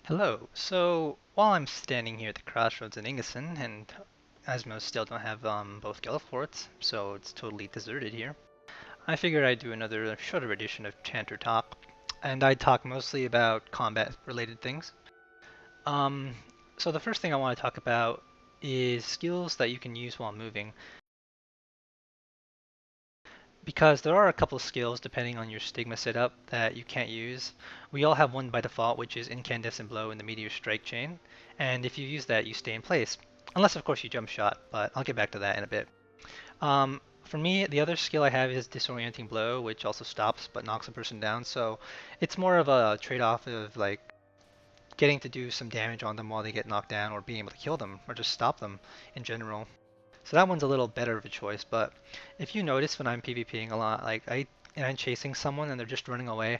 Hello. So while I'm standing here at the crossroads in Ingerson, and Asmo still don't have both Gallop forts, so it's totally deserted here, I figured I'd do another shorter edition of Chanter Talk, and I'd talk mostly about combat-related things. Um, so the first thing I want to talk about is skills that you can use while moving, because there are a couple skills depending on your stigma setup that you can't use. We all have one by default, which is Incandescent Blow in the Meteor Strike chain, and if you use that, you stay in place. Unless, of course, you jump shot, but I'll get back to that in a bit. For me, the other skill I have is Disorienting Blow, which also stops but knocks a person down, so it's more of a trade-off of like getting to do some damage on them while they get knocked down, or being able to kill them, or just stop them in general. So that one's a little better of a choice, but if you notice when I'm PvPing a lot, and I'm chasing someone and they're just running away,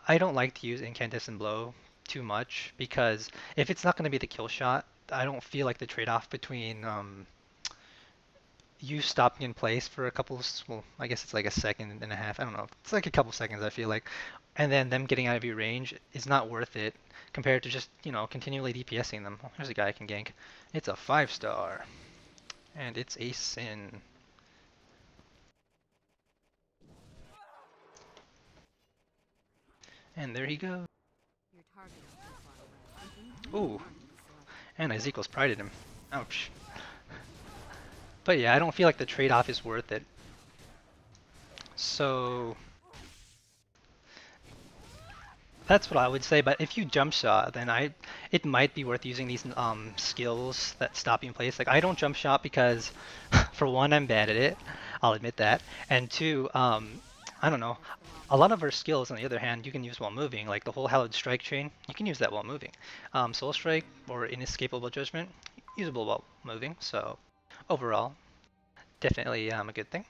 I don't like to use Incandescent Blow too much because if it's not going to be the kill shot, I don't feel like the trade-off between you stopping in place for a couple of, well, I guess it's like a second and a half, I don't know, it's like a couple seconds I feel like, and then them getting out of your range is not worth it compared to just, continually DPSing them. Oh, here's a guy I can gank. It's a 5-star, and it's a sin. And there he goes. Ooh, and Ezekiel's prided him. Ouch. But yeah, I don't feel like the trade-off is worth it. So that's what I would say. But if you jump shot, then it might be worth using these skills that stop you in place. Like I don't jump shot because, for one, I'm bad at it. I'll admit that. And two, I don't know. A lot of our skills, on the other hand, you can use while moving. Like the whole Hallowed Strike chain, you can use that while moving. Soul Strike or Inescapable Judgment, usable while moving. So overall, definitely a good thing.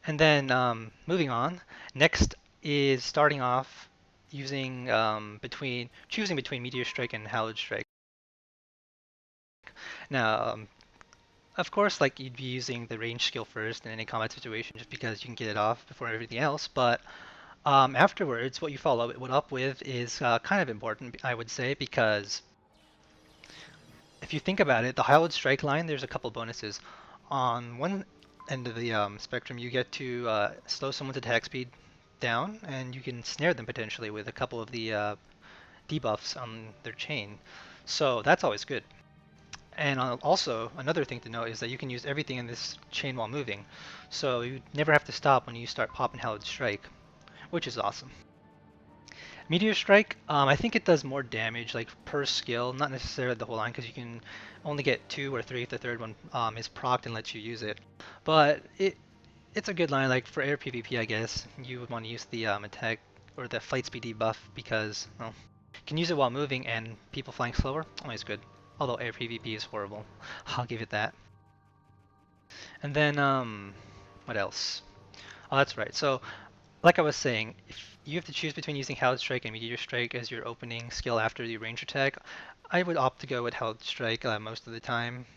And then moving on, next is starting off using choosing between Meteor Strike and Hallowed Strike. Now, of course, like you'd be using the range skill first in any combat situation, just because you can get it off before everything else. But afterwards, what you follow it up with is kind of important, I would say, because if you think about it, the Hallowed Strike line, there's a couple bonuses. On one end of the spectrum, you get to slow someone's attack speed down, and you can snare them potentially with a couple of the debuffs on their chain. So that's always good. And also, another thing to note is that you can use everything in this chain while moving. So you never have to stop when you start popping Hallowed Strike, which is awesome. Meteor Strike, I think it does more damage, like per skill, not necessarily the whole line, because you can only get 2 or 3 if the third one is procced and lets you use it. But it's a good line, like for air PvP, I guess. You would want to use the attack or the flight speed debuff because, well, you can use it while moving and people flying slower, always good. Although air PvP is horrible, I'll give it that. And then, what else? Oh, that's right. So like I was saying, if you have to choose between using Hallowed Strike and Meteor Strike as your opening skill after the range attack, I would opt to go with Hallowed Strike most of the time,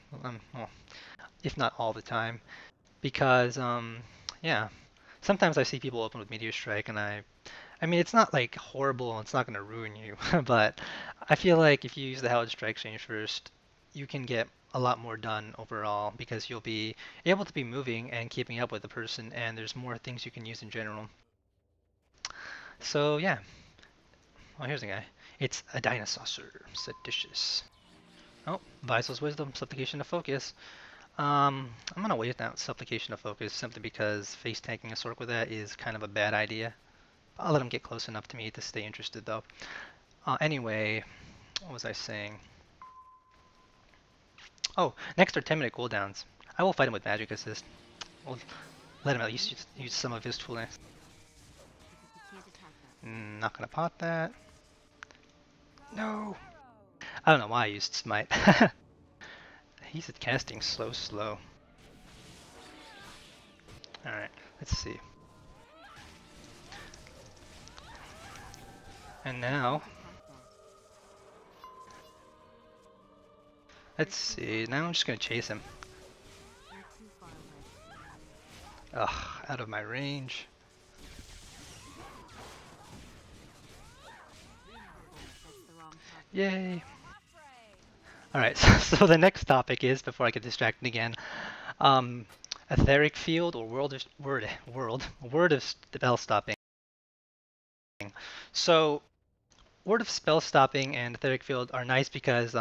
well, if not all the time, because yeah, sometimes I see people open with Meteor Strike, and I mean, it's not like horrible, it's not going to ruin you, but I feel like if you use the Hallowed Strike change first, you can get a lot more done overall because you'll be able to be moving and keeping up with the person, and there's more things you can use in general. So yeah. Oh, here's a guy. It's a dinosaur, seditious. Oh, Visal's Wisdom, Supplication of Focus. I'm gonna wait out Supplication of Focus simply because face tanking a Sork with that is kind of a bad idea. I'll let him get close enough to me to stay interested though. Anyway, what was I saying? Oh, next are 10-minute cooldowns. I will fight him with Magic Assist. We'll let him at least use some of his toolness. Not gonna pot that. No! I don't know why I used Smite. He's casting slow. Alright, let's see. And now, let's see. Now I'm just gonna chase him. Ugh, out of my range. Yay! Alright, so the next topic is, before I get distracted again, um, etheric field or word of spell stopping. So word of spell stopping and etheric field are nice because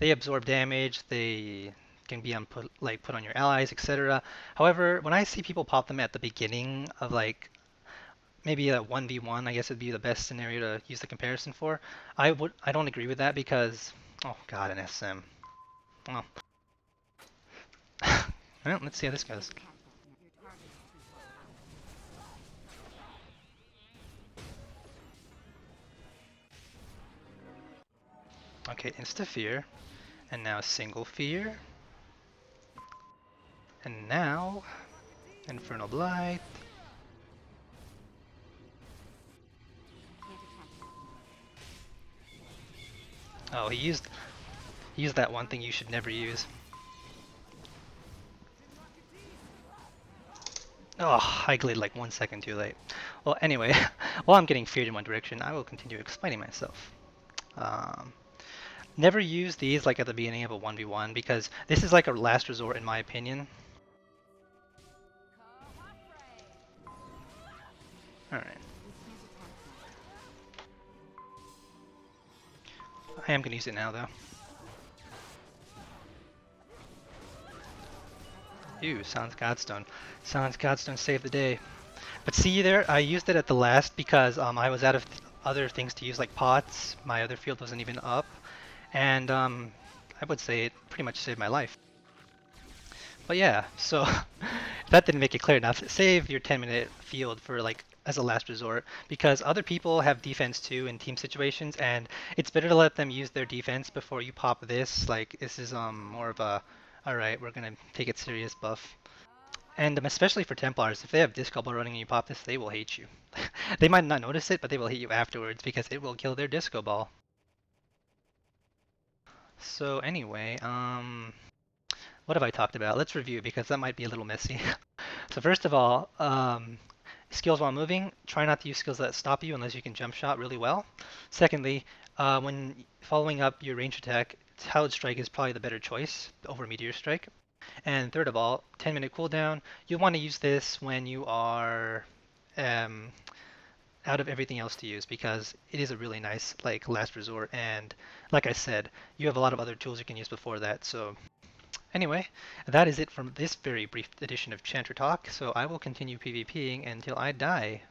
they absorb damage, they can be put on your allies, etc. However, when I see people pop them at the beginning of like maybe a 1v1, I guess it'd be the best scenario to use the comparison for. I don't agree with that because oh god, an SM. Well, well, let's see how this goes. Okay, insta fear, and now single fear, and now infernal blight. Oh, he used that one thing you should never use. Oh, I glided like 1 second too late. Well, anyway, while I'm getting feared in one direction, I will continue explaining myself. Um, Never use these like at the beginning of a 1v1 because this is like a last resort in my opinion. Alright. I am gonna use it now though. Ooh, Silence Godstone. Silence Godstone saved the day. But see there, I used it at the last because I was out of other things to use like pots. My other field wasn't even up. And I would say it pretty much saved my life. But yeah, so if that didn't make it clear enough, save your 10-minute field for like as a last resort because other people have defense too in team situations and it's better to let them use their defense before you pop this. Like this is more of a alright, we're gonna take it serious buff. And especially for Templars, if they have Disc Ball running and you pop this, they will hate you. They might not notice it, but they will hate you afterwards because it will kill their Disco Ball. So anyway, what have I talked about? Let's review because that might be a little messy. So first of all, skills while moving, try not to use skills that stop you unless you can jump shot really well. Secondly, when following up your range attack, Talon Strike is probably the better choice over Meteor Strike. And third of all, 10-minute cooldown. You'll want to use this when you are um, out of everything else to use because it is a really nice like last resort. And like I said, you have a lot of other tools you can use before that. So anyway, that is it from this very brief edition of Chanter Talk. So I will continue PvPing until I die.